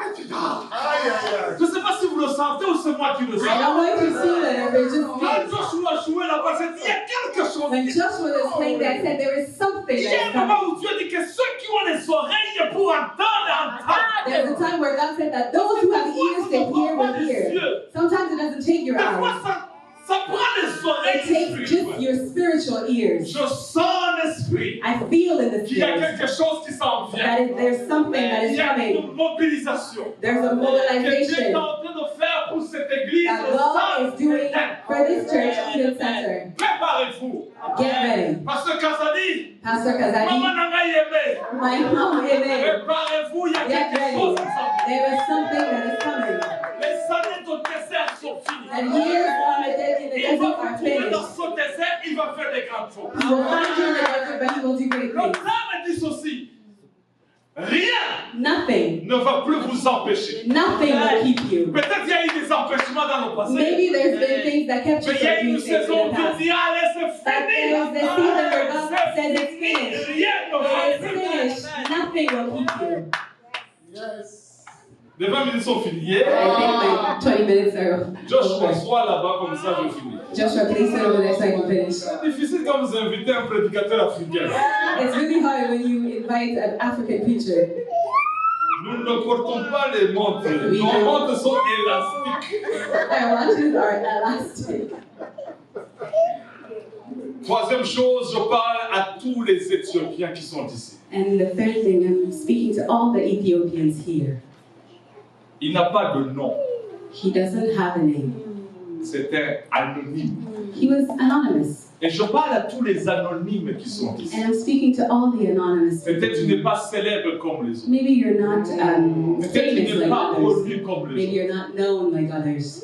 Je ne sais pas si vous le sentez ou c'est moi qui le
I
sens.
don't know if you feel it or if it's just
Quand
me.
Joshua jouait là-bas, j'ai dit, il y a quelque chose.
When Joshua was playing that, I said, there is something
Il y
that
a
is
un moment
coming.
où Dieu dit que ceux qui ont les oreilles pour entendre, entendent.
There's a time where God said that those who have ears to hear will hear. Sometimes it doesn't take your
Des fois,
eyes.
ça prend les
It
oreilles
takes just
spirituelles.
your spiritual ears.
Je sens l'esprit
I feel in the
qu'il y a
spirit
quelque chose qui s'en vient.
that there's something that
Il
is
y a
coming.
une mobilisation
There's a
que Dieu est
mobilization
en train de faire pour cette église
that
au
God
sein
is doing
d'Éden.
for this church, Eden Center.
Préparez-vous.
Get ready.
Parce que Kazadi,
Pastor
Maman
Kazaki,
Nangaï aimé.
my mom, amen.
Préparez-vous, il y a
Get
quelque
ready.
chose qui s'en vient.
There is something that is coming.
Les années de désert sont finies.
And years from the dead in the
Il va
desert are
vous trouver dans
finished.
ce désert, il va faire des grandes choses.
He will find you in the desert, but he will do great
Le
things.
Père dit ceci. Rien
Nothing,
ne va plus vous empêcher.
nothing will keep you.
Peut-être il y a eu des empêchements dans le passé.
Maybe there's been things that kept you
Mais il y a
from
une
doing things in
saison
the
où
past.
Dieu dit, allez, c'est
But
fini.
there is the season where God says it's
C'est fini.
finished.
Rien ne va
It is
plus.
finished. Nothing will keep you.
Les 20 minutes sont finies.
I think my 20 minutes are
Joshua,
over.
sois là-bas comme ça, je finis.
Joshua, please sit over there so I can finish.
C'est difficile quand vous invitez un prédicateur africain.
It's really hard when you invite an African preacher.
Nous ne portons pas les montres.
Oui,
Nos
je-
montres sont élastiques.
Our watches are elastic.
Troisième chose, je parle à tous les Éthiopiens qui sont ici.
And the third thing, I'm speaking to all the Ethiopians here.
Il n'a pas de nom.
He doesn't have a name.
C'était anonyme.
He was anonymous.
Et je parle à tous les anonymes qui sont ici.
And I'm speaking to all the anonymous
Peut-être tu
people.
n'es pas célèbre comme les autres.
Maybe you're not
Peut-être tu
famous
n'es
like
pas
others.
connu comme les
Maybe
autres.
you're not known like others.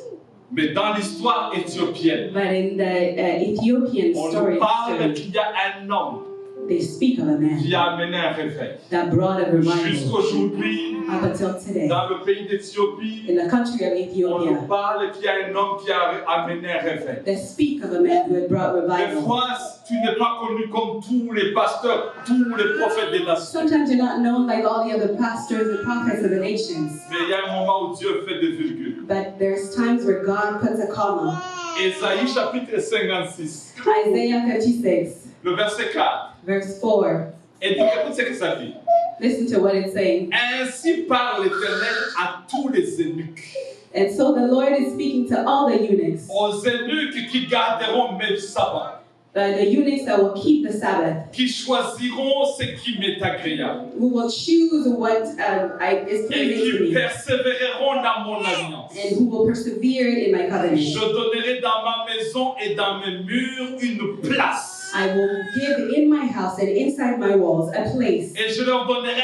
Mais dans l'histoire éthiopienne,
But in the Ethiopian
on
story,
nous parle qu'il y a un homme
they speak of a
qui
man
a amené un réveil.
that brought a revival
Jusqu'aujourd'hui,
up until today.
dans le pays d'Éthiopie,
In the country of
on
Ethiopia,
nous parle qu'il y a un homme qui a amené un réveil.
they speak of a man who had brought
Des
revival.
fois, tu n'es pas connu comme tous les pasteurs, tous les prophètes des nations.
Sometimes you're not known like all the other pastors and prophets of the nations.
Mais il y a un moment où Dieu fait des virgules.
But there's times where God puts a comma.
Ésaïe chapitre 56,
Isaiah 56,
le verset 4.
verse 4.
Et donc, écoute ce que ça dit.
Listen to what it's saying.
Ainsi parle l'Éternel à tous les eunuques,
And so the Lord is speaking to all the eunuchs,
aux eunuques qui garderont mes sabbats,
the eunuchs that will keep the Sabbath,
qui choisiront ce qui m'est agréable,
who will choose what is
et
pleasing to
qui
me,
persévéreront dans mon alliance.
and who will persevere in my
Je
covenant.
donnerai dans ma maison et dans mes murs une place,
I will give in my house and inside my walls a place,
et je leur donnerai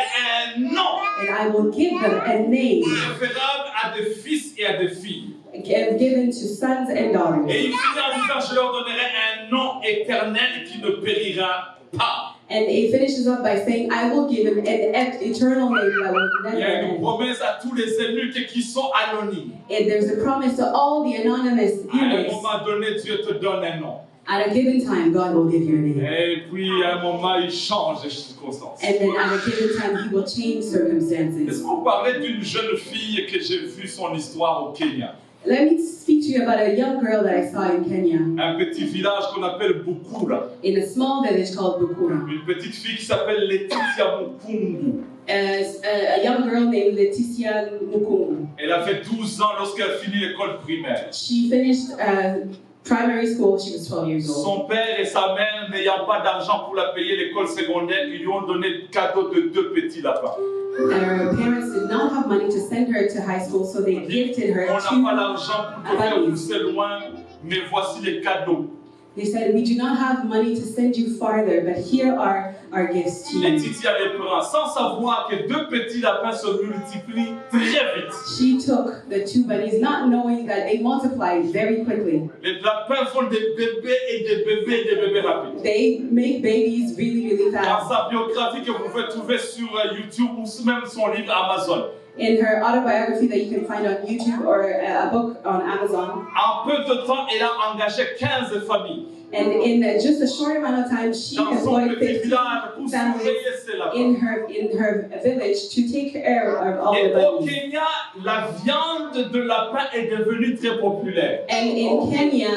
un nom
and I will give them a name
préférable à des fils et à des filles.
given to sons and daughters.
Et il finit en disant, je leur donnerai un nom éternel qui ne périra pas.
And it finishes up by saying, I will give him an eternal name that will
Il
never
y a une
end.
promesse à tous les eunuques qui sont anonymes.
And there's a promise to all the anonymous
À un
eunuchs.
moment donné, Dieu te donne un nom.
At a given time, God will give you a name.
Et puis, à un moment, il change les circonstances.
And then at a given time, He will change circumstances.
Laisse-moi vous parler d'une jeune fille que j'ai vue son histoire au Kenya.
Let me speak to you about a young girl that I saw in Kenya,
Un petit village qu'on appelle Bukura.
in a small village called Bukura.
Une petite fille qui s'appelle Laetitia Mukungu.
A young girl named Laetitia Mukungu.
Elle a fait 12 ans lorsqu'elle finit l'école primaire.
She finished primary school, she was 12 years old.
Son père et sa mère, n'ayant pas d'argent pour la payer l'école secondaire, ils lui ont donné le cadeau de 2 petits lapins.
And her parents did not have money to send her to high school, so they gifted her
On n'a pas
2
l'argent pour te faire pousser loin, mais voici les cadeaux.
They said, we do not have money to send you farther, but here are our gifts to you.
Laetitia les prend sans savoir que 2 petits lapins se multiplient très vite.
She took the 2 bunnies, not knowing that they multiply very quickly.
Les lapins font des bébés et des bébés et des bébés rapides.
They make babies really, really
Dans
fast.
sa biographie que vous pouvez trouver sur YouTube ou même son livre Amazon.
In her autobiography that you can find on YouTube or a book on Amazon,
En peu de temps, elle a engagé 15 familles
and in just a short amount of time, she
dans son
employed
petit
50
village pour
families
surveiller ses lapins.
in her village to take care of all
Et
the
au
bunnies.
Kenya, la viande de lapin est devenue très populaire.
And in Kenya,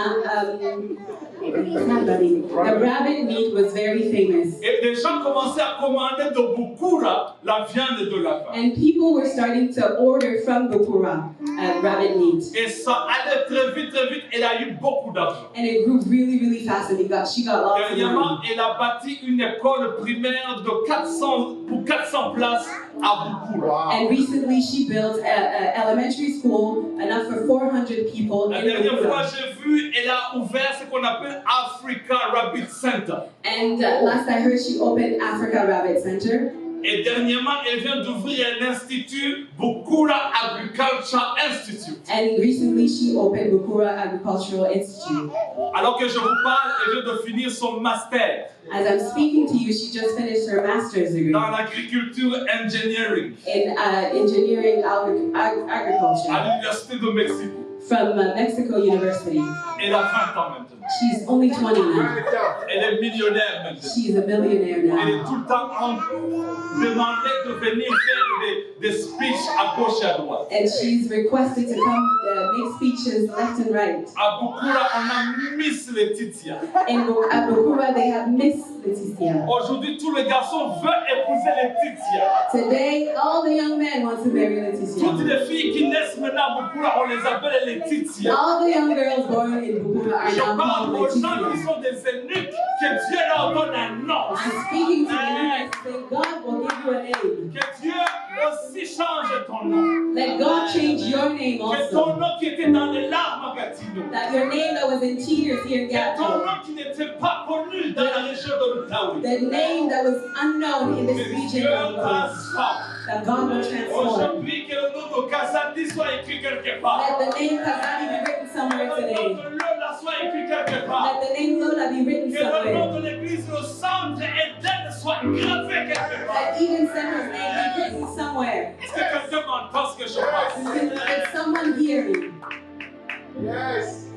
the rabbit meat was very famous.
Et les gens commençaient à commander de Bukura la viande de lapin.
And people were starting to order from Bukura rabbit meat.
Et ça allait très vite, elle a eu beaucoup d'argent.
And it grew really, really fast, and she got lots of
Dernièrement,
money.
elle a bâti une école primaire de 400 places à Bukura.
And recently, she built an elementary school enough for 400 people
La
in
dernière fois,
Bukura.
j'ai vu, elle a ouvert ce qu'on appelle Africa Rabbit Center.
And last I heard, she opened Africa Rabbit Center.
Et dernièrement, elle vient d'ouvrir un institut, Bukura Agriculture Institute.
And recently, she opened Bukura Agricultural Institute.
Alors que je vous parle, elle vient de finir son master
As I'm speaking to you, she just finished her master's degree
dans l'agriculture engineering
in engineering agriculture
à l'Université de Mexique.
from Mexico University.
Elle a 20 ans maintenant.
She's only 20 now.
Elle est millionnaire maintenant.
She's a millionaire
Elle est
now.
tout le temps en demandée de venir faire des speeches à gauche et à droite.
And she's requested to come make speeches left and right.
À Bukura, on a Miss Laetitia.
At Bukura, they have Miss Laetitia.
Aujourd'hui, tous les garçons veulent épouser Laetitia.
Today, all the young men want to marry
Toutes
Laetitia.
les filles qui naissent maintenant à Bukura, on les appelle Laetitia. Laetitia.
All the young girls born in Bukuma are
Je
now
parle
called
aux gens qui
Laetitia.
sont des eunuques, que Dieu leur donne un nom.
I'm speaking to you and say God will give you a name.
Que Dieu aussi change ton nom.
Let God change your name
Que ton
also.
nom qui était dans les larmes à Gatineau.
That your name that was in tears here in
Que ton
Gatineau.
nom qui n'était pas connu dans la région de l'Outaouais.
The name that was unknown in this
Que
region
Dieu
of God.
transforme.
That God will transform.
Aujourd'hui, que le nom de Kazadi soit écrit quelque part.
Let the name Kazani be written somewhere
Que le nom
today.
de Lola soit écrit quelque part.
Let the name Lola be written
Que le nom
somewhere.
de l'église au centre Éden soit gravé quelque part.
Let Eden Center's name be written somewhere.
Est-ce que quelqu'un m'entend ce que je pense?
Can someone hear me?
Yes.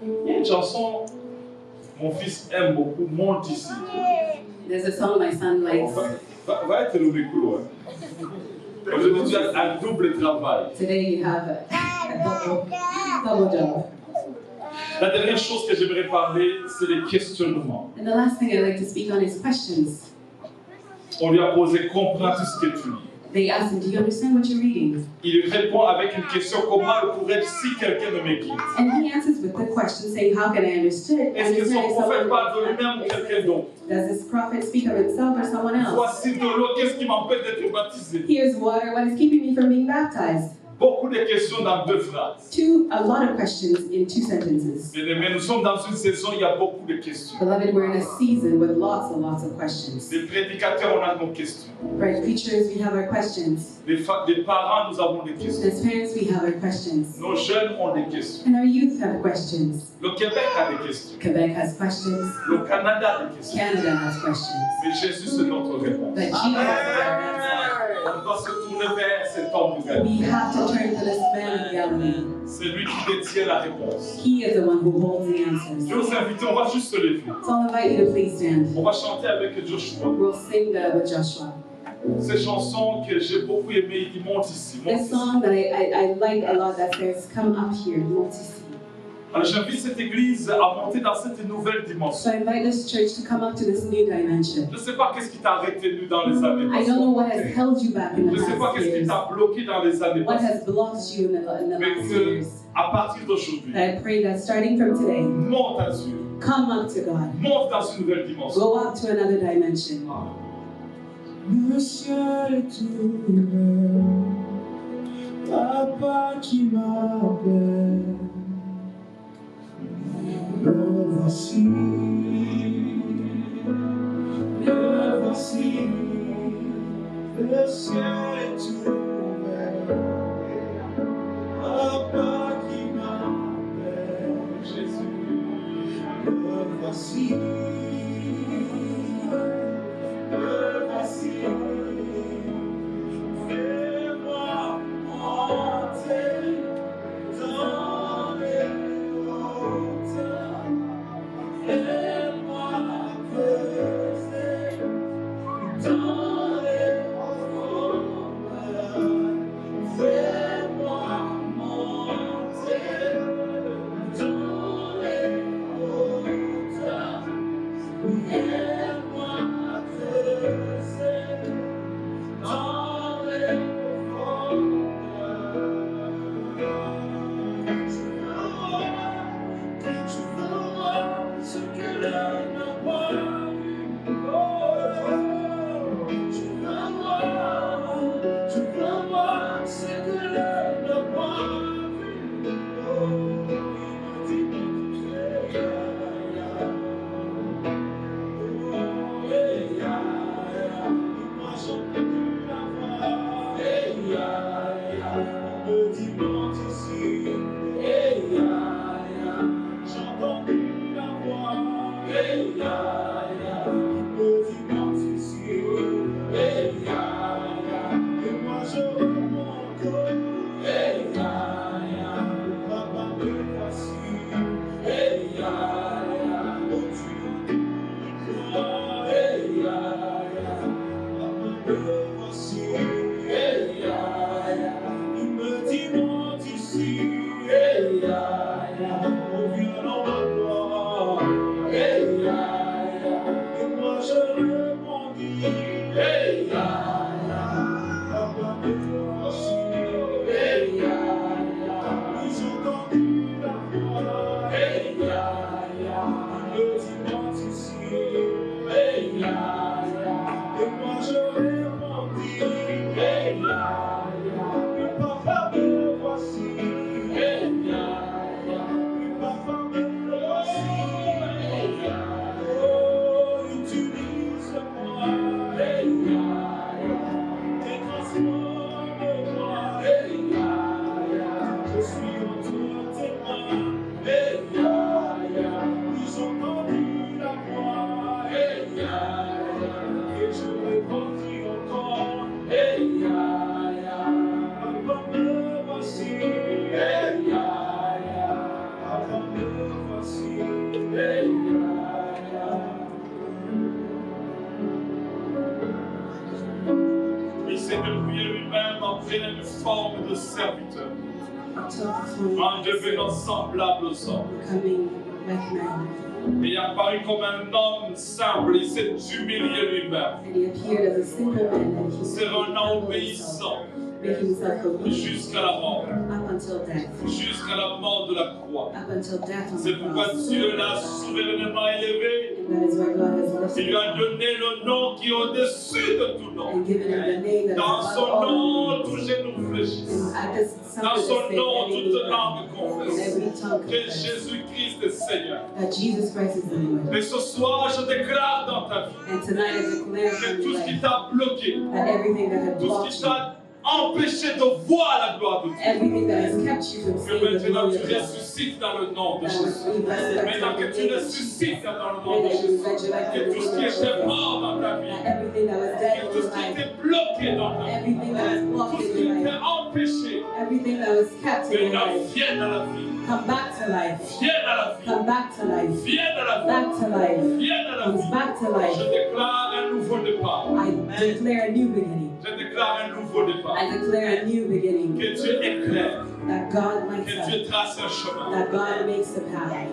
Il y a une chanson, mon fils aime beaucoup, Monte ici.
There's a song my son likes.
Va être le micro. Aujourd'hui, tu as un double travail.
Today you have a double job.
La dernière chose que j'aimerais parler, c'est les questionnements.
And the last thing I'd like to speak on is questions.
On lui a posé, comprends tout ce que tu lis.
They asked him, do you understand what you're reading?
Il répond avec une question, comment le pourrais-je si quelqu'un ne m'écoute?
And he answers with the question saying, how can I understand?
Est-ce que son
if
prophète
someone-
parle de lui-même ou quelqu'un d'autre?
Does this prophet speak of himself or someone else?
Voici de l'eau, qu'est-ce qui m'empêche d'être baptisé?
Here's water. What is keeping me from being baptized?
Beaucoup de questions dans deux phrases.
A lot of questions in 2 sentences.
Mais nous sommes dans une saison, il y a beaucoup de questions.
Beloved, we're in a season with lots and lots of questions.
Les prédicateurs, on a nos questions.
Right, preachers, we have our questions.
Les parents, nous avons des questions.
As parents, we have our questions.
Nos jeunes ont des questions.
And our youth have questions.
Le Québec a des questions.
Quebec has questions.
Le Canada a des questions.
Canada has questions.
Mais Jésus, c'est notre réponse.
But Jesus is our answer.
On doit se tourner vers cet homme de Galilée.
We have to turn to this man of Galilee.
C'est lui qui détient la réponse.
He is the one who holds the answers.
Je vous invite, on va juste se lever.
So I'll invite you to please stand.
On va chanter avec Joshua.
We'll sing with Joshua.
Ces chansons que j'ai beaucoup aimées, ils montent ici. Montent
This
ici.
song that I like a lot that says, come up here, monte ici.
Alors j'invite cette église à monter dans cette nouvelle dimension.
So I invite this church to come up to this new dimension.
Je ne sais pas qu'est-ce qui t'a retenu dans les années
I don't know
passées.
what has held you back in
Je
the
ne sais pas
past
qu'est-ce qui
years.
t'a bloqué dans les années
What
passées.
has blocked you in the
Mais
last
que,
years.
à partir d'aujourd'hui,
I pray that starting from today,
monte à Dieu.
come up to God.
Monte dans une nouvelle dimension.
Go up to another dimension.
Le ciel est ouvert, Papa qui m'appelle. Me voici, le ciel est ouvert, Papa qui m'appelle. Jésus, me voici. Fais-moi monter dans les hauteurs. Fais-moi peser dans les profondeurs. Fais-moi monter dans les hauteurs. Fais-moi peser dans les profondeurs. Je veux voir ce que l'homme n'a pas vu. Je veux voir ce que l'homme n'a pas vu. Il m'a dit que tu es moi j'entends plus la voix. On me dit monte ici. J'entends plus la voix. On me dit monte ici. Et moi je remonte. Papa me voici. Oh tu as toi. Papa me voici. Il me dit non.
forme de serviteur,
took the form
en
of
devenant semblable aux hommes.
becoming like man.
Et il apparut comme un homme simple, il s'est humilié lui-même,
And he appeared as a simple man and he
se rendant
humbled
obéissant
himself, making himself obedient
jusqu'à la mort,
up until death.
jusqu'à la mort de la croix.
Up until death on
C'est
the
pourquoi
cross.
Dieu l'a souverainement élevé.
And that is why God has
Il
lifted
lui a
him
donné le nom qui est au-dessus de tout nom.
and given him the name that is
Dans
above
son
all
nom,
names.
tout genou fléchisse.
And at this
Dans
something
son
is
nom,
every
toute
knee
langue
and
confesse
every tongue
que
confess
Jésus-Christ est Seigneur.
that Jesus Christ is the Lord.
Et ce soir, je déclare dans ta vie
And tonight I declare
que
from
tout
your
ce qui
life
t'a bloqué,
that everything that had
tout ce
blocked
qui
you,
t'a empêché de voir la gloire de Dieu,
everything that has kept you from
que
seeing the
maintenant
glory
tu
of God,
ressuscites dans le nom de
that
Jésus.
we resurrect
Maintenant que
in the
tu
name of
ressuscites dans le nom
Pray
de
that you
Jésus.
resurrect
Que
in the
tout ce
name
qui
of
était
Jesus.
mort dans ta vie,
That everything that was dead
que
in
tout
your
ce qui
life,
était bloqué dans ta vie,
everything that was
tout
blocked
ce
in
qui
your
était
life,
empêché,
everything that was kept in your
maintenant
life,
vienne à la vie.
come back to life.
Vienne à la vie.
Come back to life.
Vienne à la vie.
Back to life.
Vienne à la
Comes
vie.
back to
Je
life.
déclare un nouveau départ.
I declare a new beginning.
Je déclare un nouveau départ.
I declare a new beginning.
Que Dieu éclaire.
That God lights
Que
up.
Dieu trace un chemin.
That God makes the path.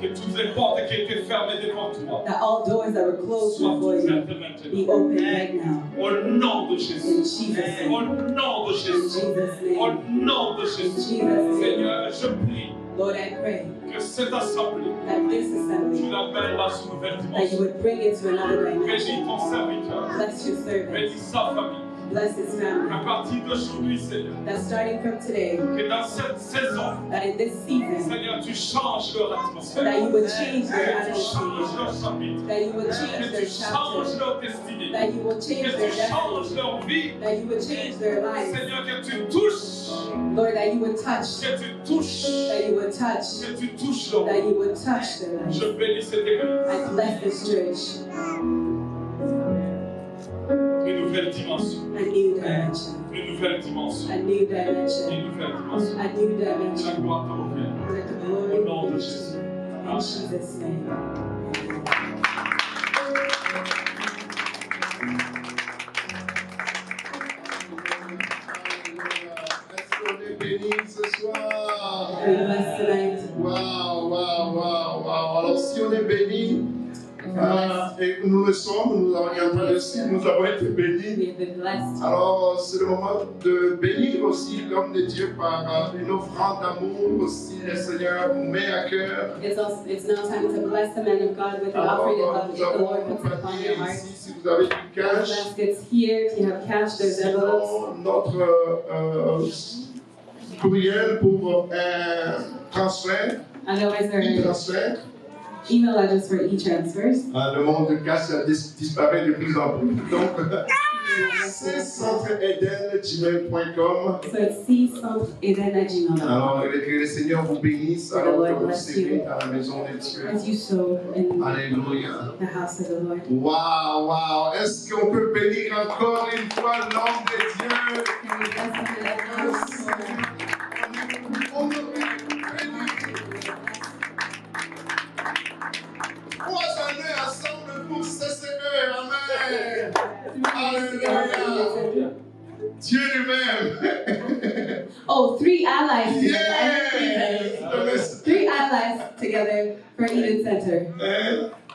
Que toutes les portes qui étaient fermées devant toi
That all doors that were closed
soient
before you
ouvertes
be
maintenant.
open right now.
Au nom de
In
Jésus.
Jesus'
Au
name.
nom de
In
Jésus.
Jesus'
Au
name.
nom de
In
Jésus.
Jesus' name.
Seigneur, je prie
Lord, I pray
que cette assemblée,
that this
tu
assembly,
l'appelles dans une nouvelle
that you
dimension.
would bring it to another dimension.
Bénis ton serviteur.
Bless your servant.
Bénis sa famille.
Bless his family.
À partir d'aujourd'hui, Seigneur,
That starting from today,
que dans cette saison,
that in this season,
Seigneur, tu changes leur atmosphère.
that you would change
Que
their
tu changes
atmosphere,
leur chapitre.
that you would
Que
change
tu
their
changes
chapter,
leur destinée.
that you will change
Que
their
tu
destiny,
changes leur vie.
that you would change their lives.
Seigneur, que tu touches.
Lord, that you would touch,
Que tu touches.
that you would touch,
Que tu touches leur
that
vie.
you would touch their lives.
Je bénis cette église.
I bless this church,
Une nouvelle dimension.
a new dimension,
Une nouvelle dimension.
a new dimension,
Une nouvelle dimension.
a new
La
dimension.
gloire te revient.
Let the
Au
glory
nom de
be
Jésus.
in Jesus' name.
Est-ce qu'on est béni ce soir?
Are you blessed tonight?
Waouh, waouh, waouh, waouh. Alors, si on est béni,
If you're blessed,
et nous le sommes, nous avons été bénis.
we have been blessed.
Alors, c'est le moment de bénir aussi l'homme de Dieu par une offrande d'amour aussi. Le Seigneur nous met à cœur.
It's now time to bless the man of God with an offering of love
Alors,
that
nous
the
avons
Lord
un
puts upon
panier
your heart.
ici, si vous avez du
There's
cash.
baskets here. If you have cash, there's envelopes.
Sinon, notre courriel pour un transfert,
Otherwise, there are
e-transfert.
email address for e-transfers.
Le monde de cash disparaît de plus en plus. Donc, c'est centreeden@gmail.com.
So it's c-eden@gmail.com.
Alors, que le Seigneur vous bénisse alors que vous servez à la maison de Dieu.
As you sow in
Alléluia.
the house of the Lord.
Waouh, waouh. Est-ce qu'on peut bénir encore une fois l'homme de Dieu?
Can we bless the man of God?
On peut bénir. 3 années ensemble pour CCE. Amen. Alléluia. Dieu lui-même.
Oh, 3 allies together.
Yes.
3 allies together for Eden Center.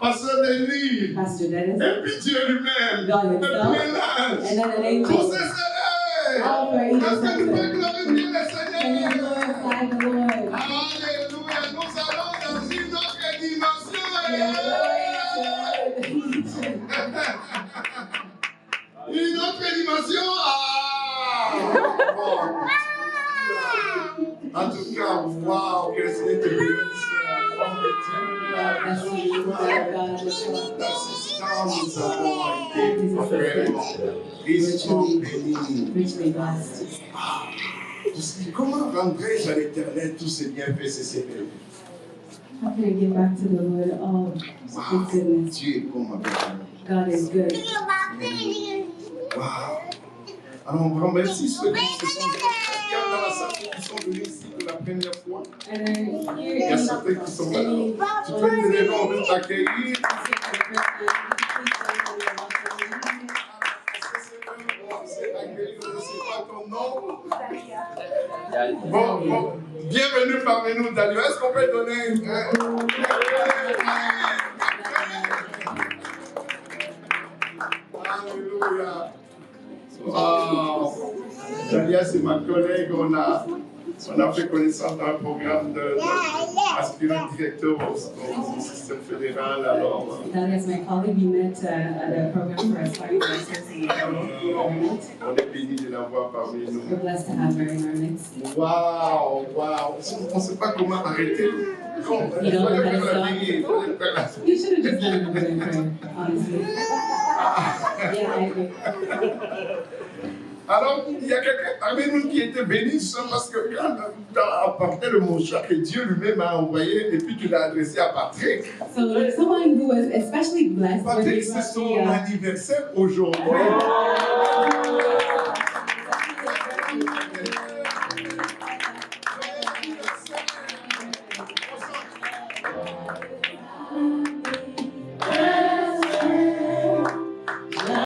Pasteur Denis.
Pastor Dennis.
Et puis Dieu lui-même.
God
Et
himself.
puis l'ange.
And then an
Pour
angel.
CCE.
All for Eden
Est-ce que tu peux
Center.
glorifier le
Can you
Seigneur?
glorify the Lord?
Alléluia. Nous allons dans une autre dimension. Une autre dimension. En tout cas, waouh, que le Seigneur te bénisse. L'assistance, nous avons été vraiment richement bénis.
Richly blessed.
Comment rendrais-je à l'Éternel tous ces bienfaits, ces sévères?
How can I give back to the Lord all His goodness?
Dieu est bon avec nous.
God is good.
Wow. Alors, on vous remercie ceux qui se sont il y a dans la salle qui sont venus ici pour la première fois.
And are
Il
here
y a certains qui sont là.
any
Tu peux te lever, on veut t'accueillir. Je ne sais pas ton nom. Bon, bienvenue parmi nous, Dalio. Est-ce qu'on peut donner Alléluia. Wow. Dalia, c'est ma collègue. On a fait connaissance dans un programme d'aspirant directeur au système fédéral. Alors,
Dalia's my colleague. We met at a program for aspiring directors in the government.
on est béni de l'avoir parmi nous.
We're blessed to have her in our midst.
Wow. On ne sait pas comment arrêter. Non, il
You don't
fallait
know
faire
how
la
to
veillée, il
stop.
fallait faire la-
You should have just done another prayer, honestly. Yeah, I agree.
Alors, il y a quelqu'un parmi nous qui était béni seulement parce que quand tu as apporté le mot que Dieu lui-même a envoyé et puis tu l'as adressé à Patrick.
So like someone who was especially blessed when
Patrick,
we
c'est
brought
son
the,
anniversaire aujourd'hui.